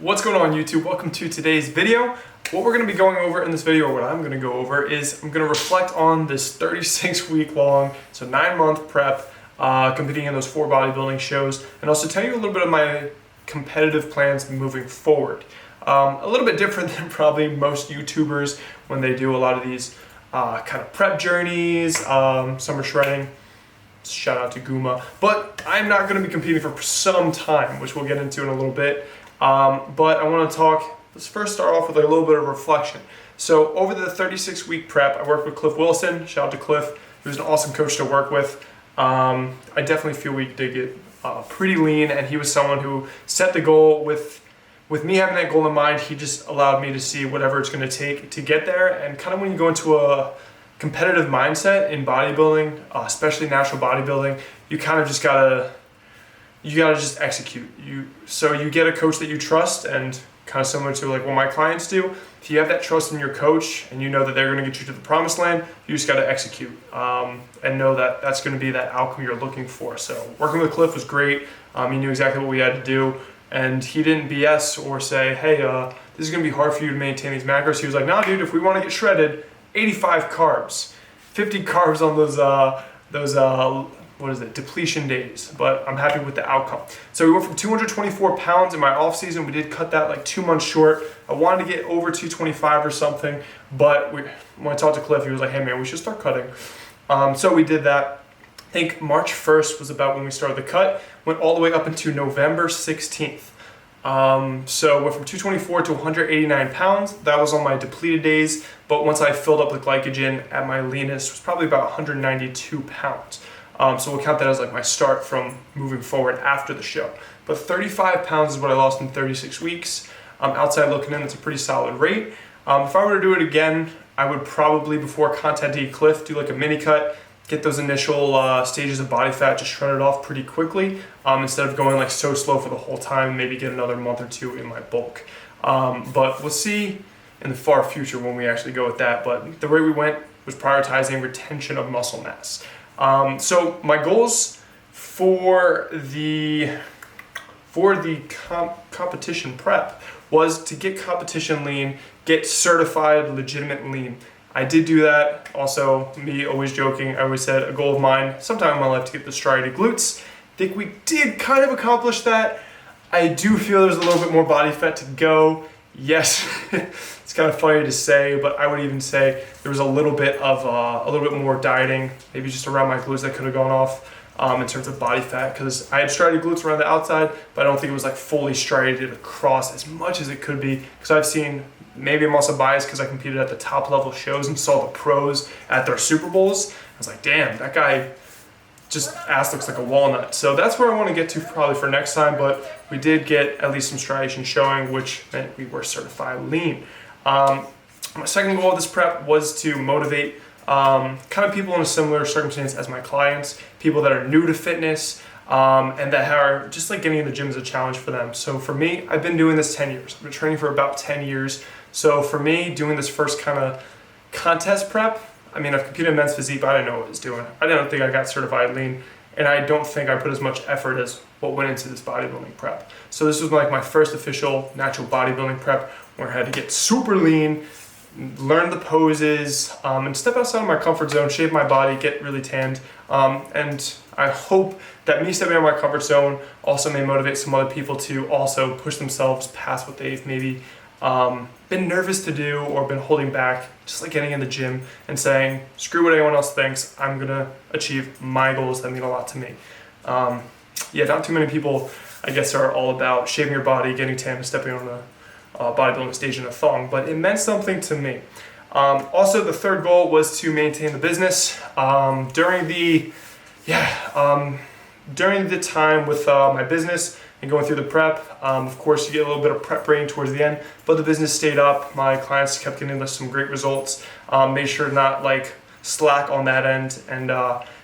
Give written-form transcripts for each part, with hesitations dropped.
What's going on YouTube? Welcome to today's video. What we're going to be going over in this video, or what I'm going to go over, is I'm going to reflect on this 36-week long, so 9-month prep, competing in those 4 bodybuilding shows, and also tell you a little bit of my competitive plans moving forward. A little bit different than probably most YouTubers when they do a lot of these kind of prep journeys, summer shredding. Shout out to Guma. But I'm not going to be competing for some time, which we'll get into in a little bit. But I want to talk, let's first start off with a little bit of reflection. So over the 36-week prep, I worked with Cliff Wilson. Shout out to Cliff. He was an awesome coach to work with. I definitely feel we did get pretty lean, and he was someone who set the goal with me having that goal in mind. He just allowed me to see whatever it's going to take to get there. And kind of when you go into a competitive mindset in bodybuilding, especially natural bodybuilding, you kind of just gotta just execute. So you get a coach that you trust, and kind of similar to like what my clients do. If you have that trust in your coach and you know that they're going to get you to the promised land, you just got to execute and know that that's going to be that outcome you're looking for. So working with Cliff was great. He knew exactly what we had to do, and he didn't BS or say, hey, this is going to be hard for you to maintain these macros. He was like, nah, dude, if we want to get shredded, 85 carbs, 50 carbs on those what is it, depletion days, but I'm happy with the outcome. So we went from 224 pounds in my off season. We did cut that like 2 months short. I wanted to get over 225 or something, but when I talked to Cliff, he was like, hey man, we should start cutting. So we did that. I think March 1st was about when we started the cut, went all the way up into November 16th. So went from 224 to 189 pounds. That was on my depleted days, but once I filled up the glycogen at my leanest, it was probably about 192 pounds. So we'll count that as like my start from moving forward after the show. But 35 pounds is what I lost in 36 weeks. Outside looking in, that's a pretty solid rate. If I were to do it again, I would probably, before contenting Cliff, do like a mini cut, get those initial stages of body fat just shredded off pretty quickly, instead of going like so slow for the whole time, maybe get another month or 2 in my bulk. But we'll see in the far future when we actually go with that. But the way we went was prioritizing retention of muscle mass. So my goals for the competition prep was to get competition lean, get certified legitimate lean. I did do that. Also, me always joking, I always said a goal of mine sometime in my life to get the striated glutes. I think we did kind of accomplish that. I do feel there's a little bit more body fat to go. Yes, it's kind of funny to say, but I would even say there was a little bit more dieting, maybe just around my glutes that could have gone off in terms of body fat, because I had striated glutes around the outside, but I don't think it was like fully striated across as much as it could be, because I've seen, maybe I'm also biased because I competed at the top level shows and saw the pros at their Super Bowls. I was like, damn, that guy just ass looks like a walnut. So that's where I want to get to probably for next time, but we did get at least some striation showing, which meant we were certified lean. My second goal of this prep was to motivate kind of people in a similar circumstance as my clients, people that are new to fitness, and that are just like getting in the gym as a challenge for them. So for me, I've been doing this 10 years. I've been training for about 10 years. So for me, doing this first kind of contest prep, I mean, I've competed in men's physique, but I didn't know what I was doing. I didn't think I got certified lean, and I don't think I put as much effort as what went into this bodybuilding prep. So this was like my first official natural bodybuilding prep, where I had to get super lean, learn the poses, and step outside of my comfort zone, shave my body, get really tanned. And I hope that me stepping out of my comfort zone also may motivate some other people to also push themselves past what they've maybe been nervous to do or been holding back, just like getting in the gym and saying, screw what anyone else thinks, I'm gonna achieve my goals that mean a lot to me. Yeah, not too many people, I guess, are all about shaving your body, getting tan, and stepping on a bodybuilding stage in a thong, but it meant something to me. Also, the third goal was to maintain the business. During the time with my business and going through the prep, of course you get a little bit of prep brain towards the end, but the business stayed up. My clients kept getting some great results. Made sure to not like slack on that end, and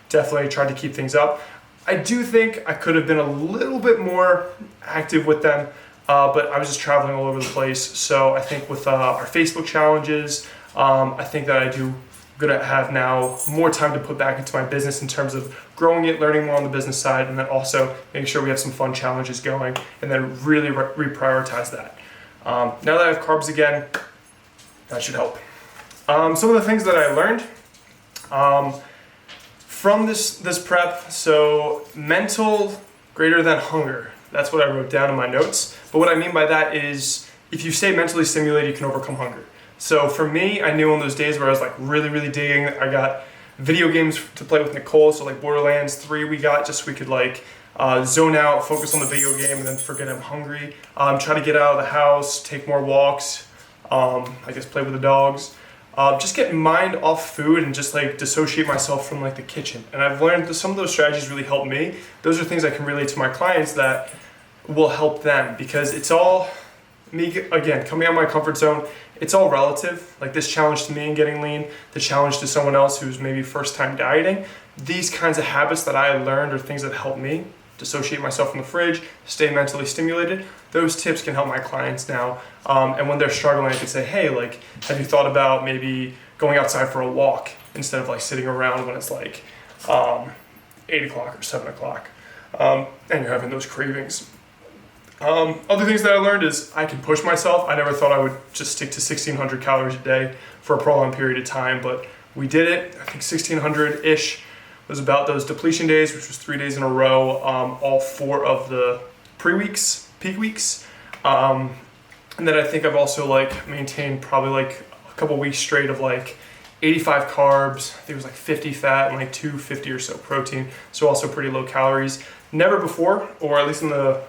definitely tried to keep things up. I do think I could have been a little bit more active with them, but I was just traveling all over the place. So I think with our Facebook challenges, I think that I do I'm gonna have now more time to put back into my business in terms of growing it, learning more on the business side, and then also making sure we have some fun challenges going, and then really reprioritize that. Now that I have carbs again, that should help. Some of the things that I learned from this prep, so mental greater than hunger. That's what I wrote down in my notes. But what I mean by that is if you stay mentally stimulated, you can overcome hunger. So for me, I knew on those days where I was like really digging, I got video games to play with Nicole, so like Borderlands 3 we got just so we could like zone out, focus on the video game, and then forget I'm hungry. Try to get out of the house, take more walks, I guess play with the dogs. Just get mind off food and just like dissociate myself from like the kitchen. And I've learned that some of those strategies really help me. Those are things I can relate to my clients that will help them, because it's all me, again, coming out of my comfort zone. It's all relative. Like this challenge to me in getting lean, the challenge to someone else who's maybe first time dieting. These kinds of habits that I learned are things that help me dissociate myself from the fridge, stay mentally stimulated. Those tips can help my clients now. And when they're struggling, I can say, hey, like, have you thought about maybe going outside for a walk instead of like sitting around when it's like 8 o'clock or 7 o'clock and you're having those cravings. Other things that I learned is I can push myself. I never thought I would just stick to 1,600 calories a day for a prolonged period of time, but we did it. I think 1,600-ish was about those depletion days, which was 3 days in a row, all 4 of the pre-weeks, peak weeks. And then I think I've also like maintained probably like a couple weeks straight of like 85 carbs, I think it was like 50 fat and like 250 or so protein. So also pretty low calories. Never before, or at least in the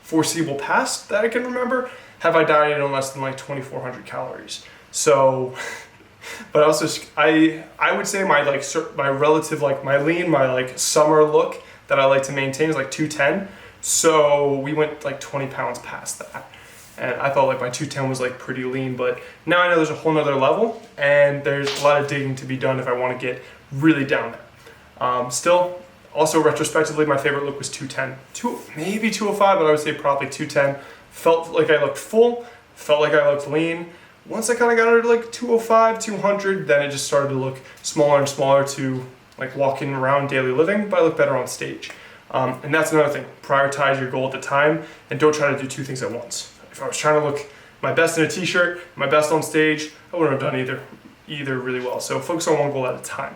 foreseeable past that I can remember, have I dieted on less than like 2,400 calories. So, but also I would say my like my relative, like my lean, my like summer look that I like to maintain is like 210. So we went like 20 pounds past that. And I thought like my 210 was like pretty lean, but now I know there's a whole nother level and there's a lot of digging to be done if I want to get really down there. Still, also retrospectively, my favorite look was 210, maybe 205, but I would say probably 210. Felt like I looked full, felt like I looked lean. Once I kind of got under like 205, 200, then it just started to look smaller and smaller to like walking around daily living, but I look better on stage. And that's another thing, prioritize your goal at the time and don't try to do 2 things at once. If I was trying to look my best in a t-shirt, my best on stage, I wouldn't have done either really well. So focus on one goal at a time.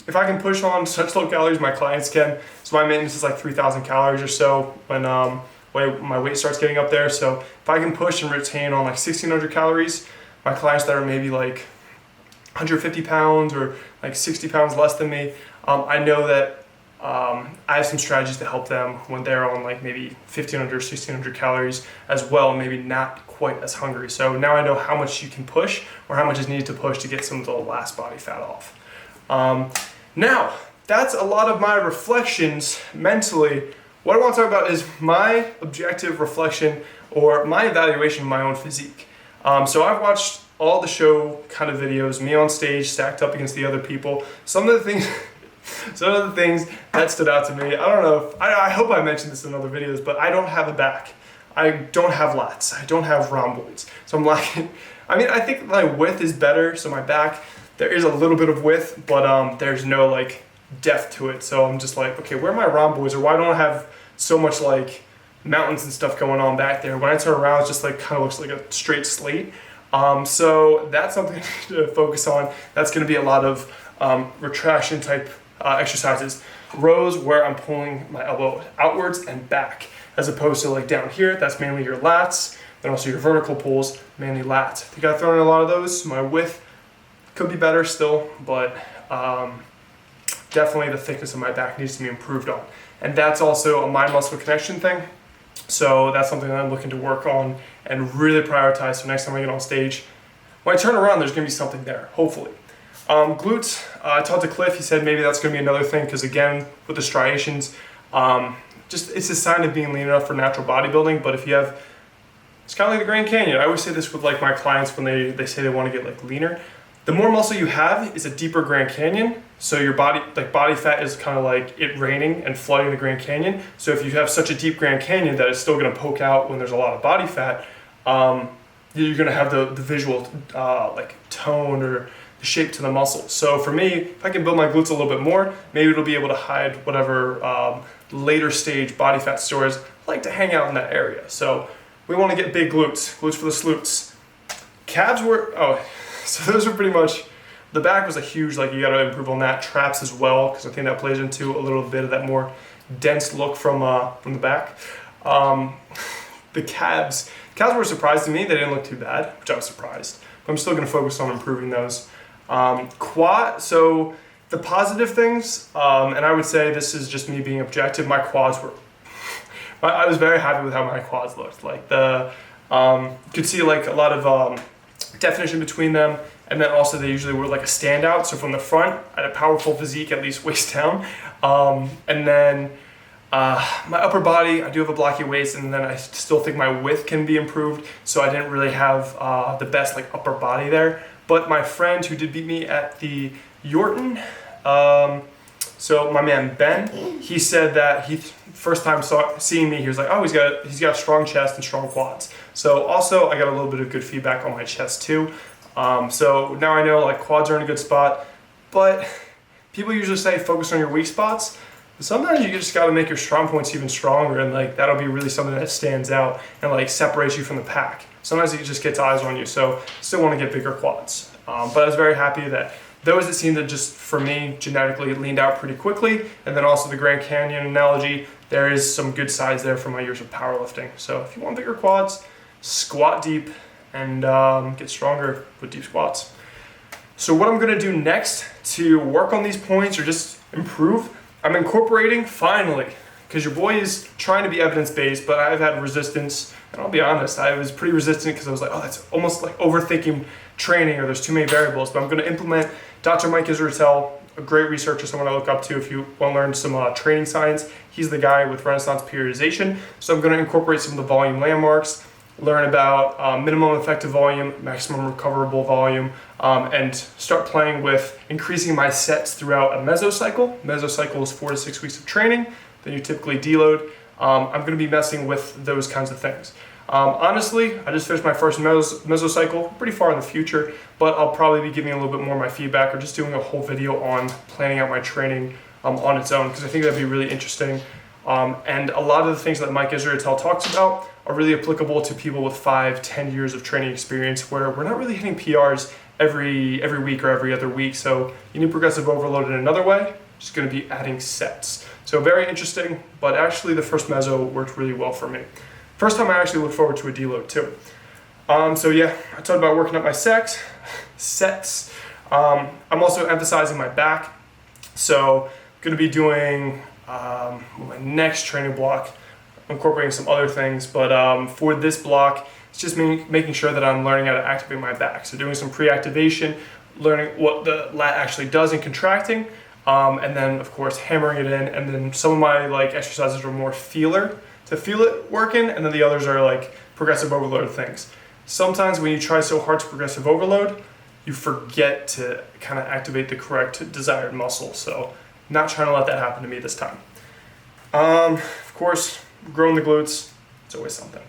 If I can push on such low calories, my clients can. So my maintenance is like 3,000 calories or so when my weight starts getting up there. So if I can push and retain on like 1,600 calories, my clients that are maybe like 150 pounds or like 60 pounds less than me, I know that I have some strategies to help them when they're on like maybe 1,500 or 1,600 calories as well, maybe not quite as hungry. So now I know how much you can push or how much is needed to push to get some of the last body fat off. Now, that's a lot of my reflections mentally. What I want to talk about is my objective reflection or my evaluation of my own physique. So I've watched all the show kind of videos, me on stage stacked up against the other people. Some of the things that stood out to me, I don't know, I hope I mentioned this in other videos, but I don't have a back. I don't have lats. I don't have rhomboids. So I'm lacking, I mean, I think my width is better, so my back, there is a little bit of width, but there's no like depth to it. So I'm just like, okay, where are my rhomboids, or why don't I have so much like mountains and stuff going on back there? When I turn around, it just like kind of looks like a straight slate. So that's something to focus on. That's going to be a lot of retraction type exercises. Rows where I'm pulling my elbow outwards and back, as opposed to like down here, that's mainly your lats. Then also your vertical pulls, mainly lats. I think I've thrown in a lot of those. My width could be better still, but definitely the thickness of my back needs to be improved on. And that's also a mind-muscle connection thing. So that's something that I'm looking to work on and really prioritize. So next time I get on stage, when I turn around, there's gonna be something there, hopefully. Glutes, I talked to Cliff, he said maybe that's gonna be another thing, because again, with the striations, it's a sign of being lean enough for natural bodybuilding. But if you have, it's kind of like the Grand Canyon. I always say this with like my clients when they say they wanna get like leaner. The more muscle you have is a deeper Grand Canyon. So your body fat is kind of like it raining and flooding the Grand Canyon. So if you have such a deep Grand Canyon that it's still gonna poke out when there's a lot of body fat, you're gonna have the visual like tone or the shape to the muscle. So for me, if I can build my glutes a little bit more, maybe it'll be able to hide whatever later stage body fat stores like to hang out in that area. So we want to get big glutes for the sloots. Calves were, so those are pretty much, the back was a huge, like you got to improve on that. Traps as well, because I think that plays into a little bit of that more dense look from the back. The calves were a surprise to me. They didn't look too bad, which I was surprised. But I'm still going to focus on improving those. Quad, so the positive things, and I would say this is just me being objective, my quads were, I was very happy with how my quads looked. Like you could see like a lot of definition between them, and then also they usually were like a standout. So from the front, I had a powerful physique, at least waist down. And then my upper body, I do have a blocky waist, and then I still think my width can be improved. So I didn't really have the best like upper body there. But my friend who did beat me at the Yorton, so my man Ben, he said that he first time seeing me, he was like, oh, he's got a strong chest and strong quads. So also I got a little bit of good feedback on my chest too. So now I know like quads are in a good spot, but people usually say focus on your weak spots. But sometimes you just got to make your strong points even stronger, and like that'll be really something that stands out and like separates you from the pack. Sometimes it just gets eyes on you, so still want to get bigger quads. But I was very happy that those that seemed to just, for me, genetically leaned out pretty quickly, and then also the Grand Canyon analogy, there is some good size there from my years of powerlifting. So if you want bigger quads, squat deep and get stronger with deep squats. So what I'm gonna do next to work on these points or just improve, I'm incorporating, finally, because your boy is trying to be evidence-based, but I've had resistance, and I'll be honest, I was pretty resistant because I was like, oh, that's almost like overthinking training, or there's too many variables. But I'm going to implement Dr. Mike Israetel, a great researcher, someone I look up to if you want to learn some training science. He's the guy with Renaissance periodization. So I'm going to incorporate some of the volume landmarks, learn about minimum effective volume, maximum recoverable volume, and start playing with increasing my sets throughout a mesocycle. Mesocycle is 4 to 6 weeks of training. Then you typically deload. I'm going to be messing with those kinds of things. Honestly, I just finished my first mesocycle, pretty far in the future, but I'll probably be giving a little bit more of my feedback or just doing a whole video on planning out my training on its own, because I think that'd be really interesting. And a lot of the things that Mike Israetel talks about are really applicable to people with 5-10 years of training experience, where we're not really hitting PRs every week or every other week. So you need progressive overload in another way, just going to be adding sets. So very interesting, but actually the first meso worked really well for me. First time I actually look forward to a deload too. So yeah, I talked about working up my sets. I'm also emphasizing my back. So I'm going to be doing my next training block, incorporating some other things, but for this block, it's just me making sure that I'm learning how to activate my back. So doing some pre-activation, learning what the lat actually does in contracting, and then of course hammering it in, and then some of my like exercises are more feeler to feel it working, and then the others are like progressive overload things. Sometimes when you try so hard to progressive overload, you forget to kind of activate the correct desired muscle. So not trying to let that happen to me this time. Of course, growing the glutes, it's always something.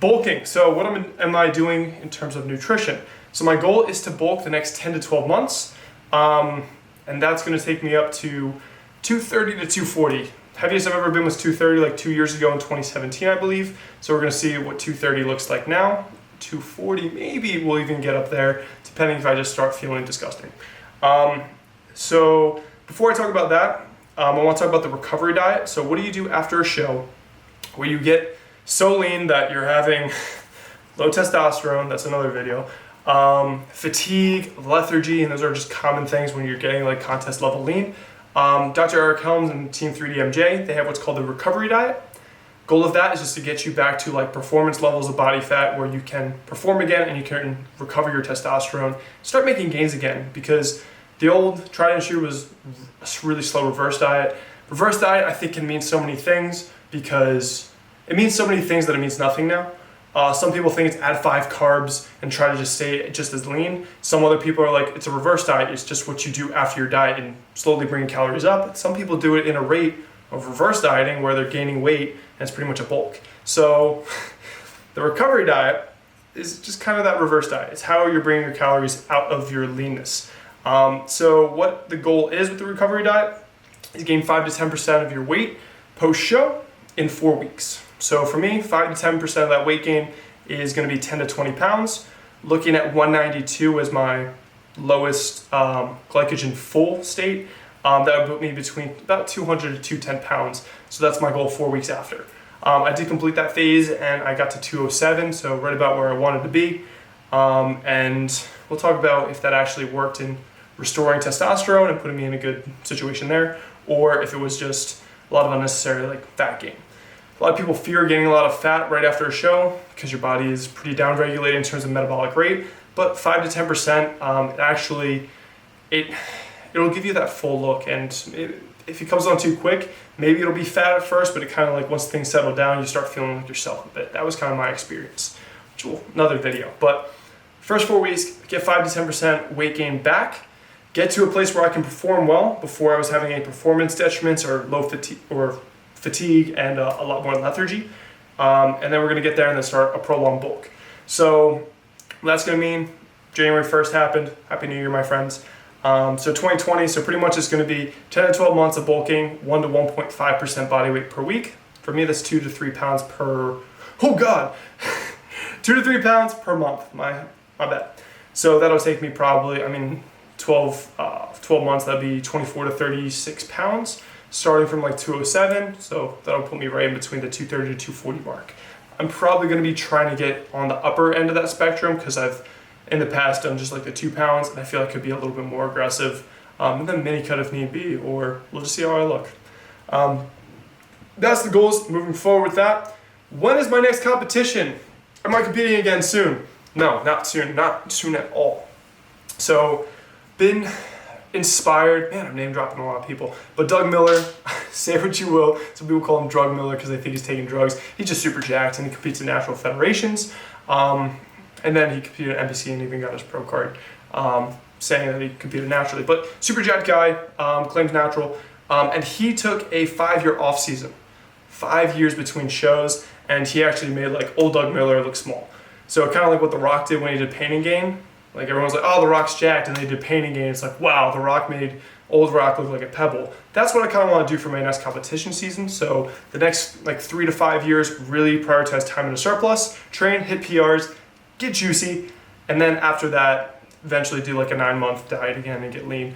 Bulking, so what am I doing in terms of nutrition? So my goal is to bulk the next 10 to 12 months, and that's gonna take me up to 230 to 240. Heaviest I've ever been was 230, like 2 years ago in 2017, I believe. So we're gonna see what 230 looks like now. 240, maybe we'll even get up there, depending if I just start feeling disgusting. So before I talk about that, I want to talk about the recovery diet. So what do you do after a show where you get so lean that you're having low testosterone? That's another video. Fatigue, lethargy, and those are just common things when you're getting like contest level lean. Dr. Eric Helms and Team 3DMJ, they have what's called the recovery diet. Goal of that is just to get you back to like performance levels of body fat where you can perform again and you can recover your testosterone, start making gains again, because the old tried and true was a really slow reverse diet. Reverse diet, I think, can mean so many things, because it means so many things that it means nothing now. Some people think it's add 5 carbs and try to just stay just as lean. Some other people are like, it's a reverse diet. It's just what you do after your diet and slowly bringing calories up. Some people do it in a rate of reverse dieting where they're gaining weight and it's pretty much a bulk. So the recovery diet is just kind of that reverse diet. It's how you're bringing your calories out of your leanness. So what the goal is with the recovery diet is gain 5 to 10% of your weight post-show in 4 weeks. So for me, 5 to 10% of that weight gain is going to be 10 to 20 pounds. Looking at 192 as my lowest glycogen full state, that would put me between about 200 to 210 pounds. So that's my goal 4 weeks after. I did complete that phase and I got to 207, so right about where I wanted to be. And we'll talk about if that actually worked in restoring testosterone and putting me in a good situation there, or if it was just a lot of unnecessary like fat gain. A lot of people fear gaining a lot of fat right after a show because your body is pretty downregulated in terms of metabolic rate, but 5 to 10%, it'll give you that full look. And if it comes on too quick, maybe it'll be fat at first, but it kind of like once things settle down, you start feeling like yourself a bit. That was kind of my experience, which will another video. But first 4 weeks, get 5 to 10% weight gain back, get to a place where I can perform well. Before I was having any performance detriments or low fatigue and a lot more lethargy. And then we're gonna get there and then start a prolonged bulk. So that's gonna mean January 1st happened. Happy New Year, my friends. So 2020, so pretty much it's gonna be 10 to 12 months of bulking, 1 to 1.5% body weight per week. For me, that's 2 to 3 pounds per, oh God, 2 to 3 pounds per month, my bad. So that'll take me probably, 12 months, that'd be 24 to 36 pounds, starting from like 207. So that'll put me right in between the 230 to 240 mark. I'm probably gonna be trying to get on the upper end of that spectrum because I've in the past done just like the 2 pounds, and I feel I could be a little bit more aggressive, and then mini cut if need be, or we'll just see how I look. That's the goals moving forward with that. When is my next competition? Am I competing again soon? No, not soon at all. So, been inspired, man, I'm name dropping a lot of people, but Doug Miller, say what you will, some people call him Drug Miller because they think he's taking drugs. He's just super jacked and he competes in national federations. And then he competed at NPC and even got his pro card, saying that he competed naturally. But super jacked guy, claims natural, and he took a 5-year off season, 5 years between shows, and he actually made like old Doug Miller look small. So kind of like what The Rock did when he did Pain and Gain. Like everyone's like, oh, The Rock's jacked, and they did Pain and Gain. It's like, wow, The Rock made old Rock look like a pebble. That's what I kind of want to do for my next competition season. So the next like 3 to 5 years, really prioritize time in a surplus, train, hit PRs, get juicy, and then after that, eventually do like a 9-month diet again and get lean.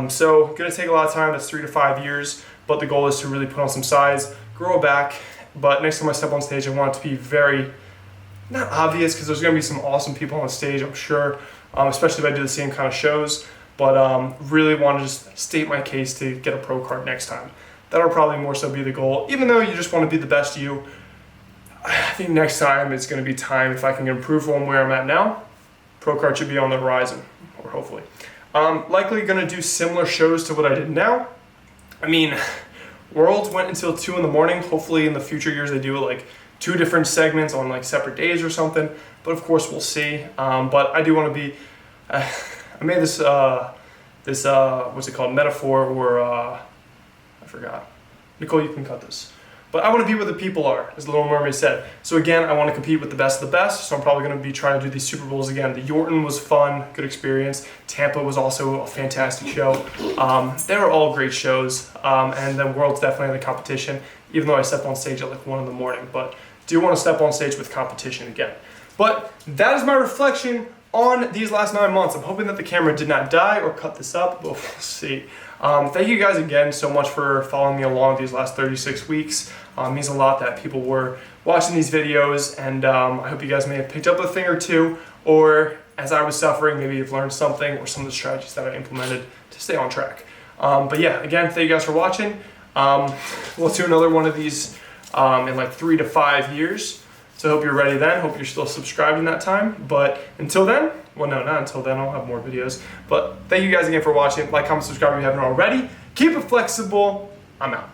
So gonna take a lot of time, that's 3 to 5 years, but the goal is to really put on some size, grow back, but next time I step on stage, I want it to be very, not obvious, because there's gonna be some awesome people on stage, I'm sure, especially if I do the same kind of shows, but really want to just state my case to get a pro card next time. That'll probably more so be the goal, even though you just want to be the best you. I think next time it's going to be time, if I can improve from where I'm at now, pro card should be on the horizon, or hopefully. Likely going to do similar shows to what I did now. Worlds went until 2 in the morning. Hopefully in the future years they do it like 2 different segments on like separate days or something. But of course we'll see. But I do want to be, I made this what's it called, metaphor, or I forgot. Nicole, you can cut this. But I want to be where the people are, as the Little Mermaid said. So again, I want to compete with the best of the best, so I'm probably going to be trying to do these Super Bowls again. The Yorton was fun, good experience. Tampa was also a fantastic show. They were all great shows, and then Worlds definitely had the competition, even though I stepped on stage at like 1 in the morning. But do want to step on stage with competition again. But that is my reflection on these last 9 months. I'm hoping that the camera did not die or cut this up, but we'll see. Thank you guys again so much for following me along these last 36 weeks. It means a lot that people were watching these videos, and I hope you guys may have picked up a thing or two, or as I was suffering, maybe you've learned something, or some of the strategies that I implemented to stay on track. But yeah, again, thank you guys for watching. We'll do another one of these in like 3 to 5 years. So I hope you're ready then. Hope you're still subscribed in that time. But until then, well, no, not until then. I'll have more videos. But thank you guys again for watching. Like, comment, subscribe if you haven't already. Keep it flexible. I'm out.